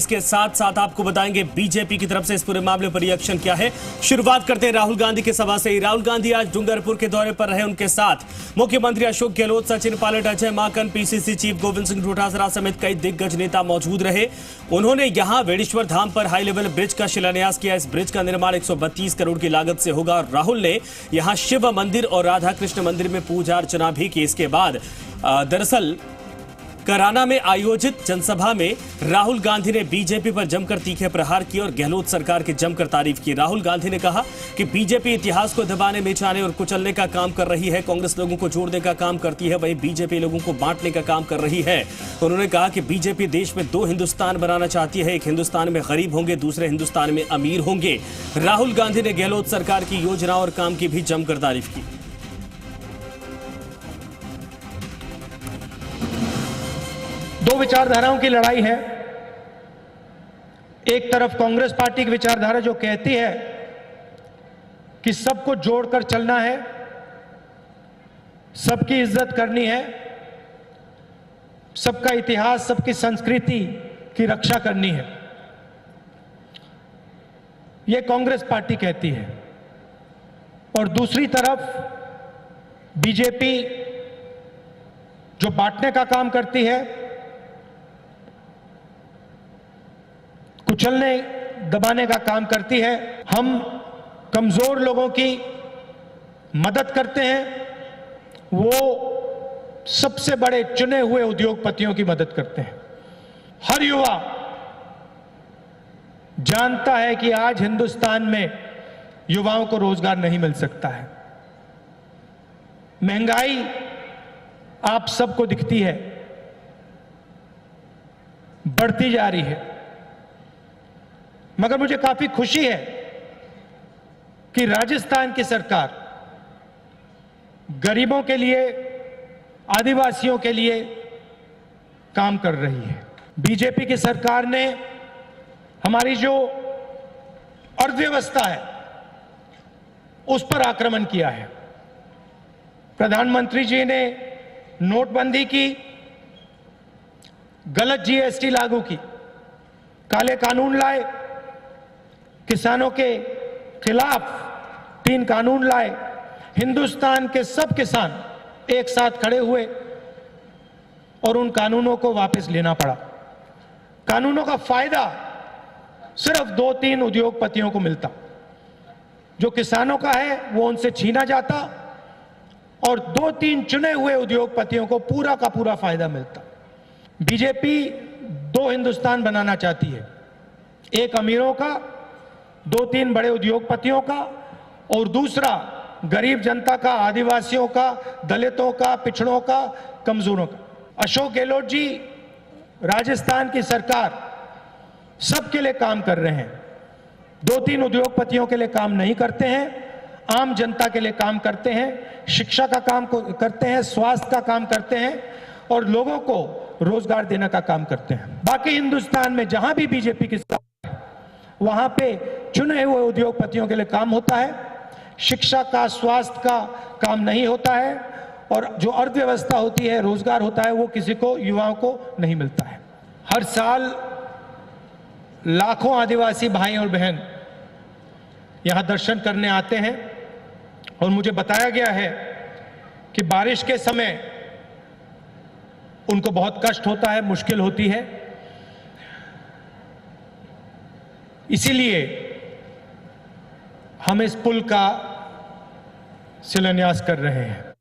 इसके साथ साथ आपको बताएंगे बीजेपी की तरफ से इस पूरे मामले पर रिएक्शन क्या है। शुरुआत करते हैं राहुल गांधी की सभा से ही। राहुल गांधी आज डूंगरपुर के दौरे पर रहे। उनके साथ मुख्यमंत्री अशोक गहलोत, सचिन पायलट, अजय माकन, पीसीसी चीफ गोविंद सिंह डोटासरा समेत कई दिग्गज नेता मौजूद रहे। उन्होंने यहां बेड़ेश्वर धाम पर हाई लेवल ब्रिज का शिलान्यास किया। इस ब्रिज का निर्माण 132 करोड़ की लागत से होगा। राहुल ने यहां शिव मंदिर और राधा कृष्ण मंदिर में पूजा अर्चना भी की। इसके बाद दरअसल कराना में आयोजित जनसभा में राहुल गांधी ने बीजेपी पर जमकर तीखे प्रहार किए और गहलोत सरकार की जमकर तारीफ की। राहुल गांधी ने कहा कि बीजेपी इतिहास को दबाने, मिटाने और कुचलने का काम कर रही है। कांग्रेस लोगों को जोड़ने का काम करती है, वहीं बीजेपी लोगों को बांटने का काम कर रही है। उन्होंने कहा कि बीजेपी देश में दो हिंदुस्तान बनाना चाहती है। एक हिंदुस्तान में गरीब होंगे, दूसरे हिंदुस्तान में अमीर होंगे। राहुल गांधी ने गहलोत सरकार की योजना और काम की भी जमकर तारीफ की। दो विचारधाराओं की लड़ाई है। एक तरफ कांग्रेस पार्टी की विचारधारा जो कहती है कि सबको जोड़कर चलना है, सबकी इज्जत करनी है, सबका इतिहास, सबकी संस्कृति की रक्षा करनी है। यह कांग्रेस पार्टी कहती है। और दूसरी तरफ बीजेपी जो बांटने का काम करती है, कुचलने दबाने का काम करती है। हम कमजोर लोगों की मदद करते हैं, वो सबसे बड़े चुने हुए उद्योगपतियों की मदद करते हैं। हर युवा जानता है कि आज हिंदुस्तान में युवाओं को रोजगार नहीं मिल सकता है। महंगाई आप सबको दिखती है, बढ़ती जा रही है। मगर मुझे काफी खुशी है कि राजस्थान की सरकार गरीबों के लिए, आदिवासियों के लिए काम कर रही है। बीजेपी की सरकार ने हमारी जो अर्थव्यवस्था है उस पर आक्रमण किया है। प्रधानमंत्री जी ने नोटबंदी की, गलत जीएसटी लागू की, काले कानून लाए, किसानों के खिलाफ 3 कानून लाए। हिंदुस्तान के सब किसान एक साथ खड़े हुए और उन कानूनों को वापस लेना पड़ा। कानूनों का फायदा सिर्फ 2-3 उद्योगपतियों को मिलता। जो किसानों का है वो उनसे छीना जाता और 2-3 चुने हुए उद्योगपतियों को पूरा का पूरा फायदा मिलता। बीजेपी 2 हिंदुस्तान बनाना चाहती है, एक अमीरों का, 2-3 बड़े उद्योगपतियों का, और दूसरा गरीब जनता का, आदिवासियों का, दलितों का, पिछड़ों का, कमजोरों का। अशोक गहलोत जी, राजस्थान की सरकार सबके लिए काम कर रहे हैं। 2-3 उद्योगपतियों के लिए काम नहीं करते हैं, आम जनता के लिए काम करते हैं, शिक्षा का काम करते हैं, स्वास्थ्य का काम करते हैं और लोगों को रोजगार देने का काम करते हैं। बाकी हिंदुस्तान में जहां भी बीजेपी की सरकार वहां पे चुने हुए उद्योगपतियों के लिए काम होता है, शिक्षा का, स्वास्थ्य का काम नहीं होता है, और जो अर्थव्यवस्था होती है, रोजगार होता है, वो किसी को, युवाओं को नहीं मिलता है। हर साल लाखों आदिवासी भाई और बहन यहां दर्शन करने आते हैं और मुझे बताया गया है कि बारिश के समय उनको बहुत कष्ट होता है, मुश्किल होती है। इसीलिए हम इस पुल का शिलान्यास कर रहे हैं।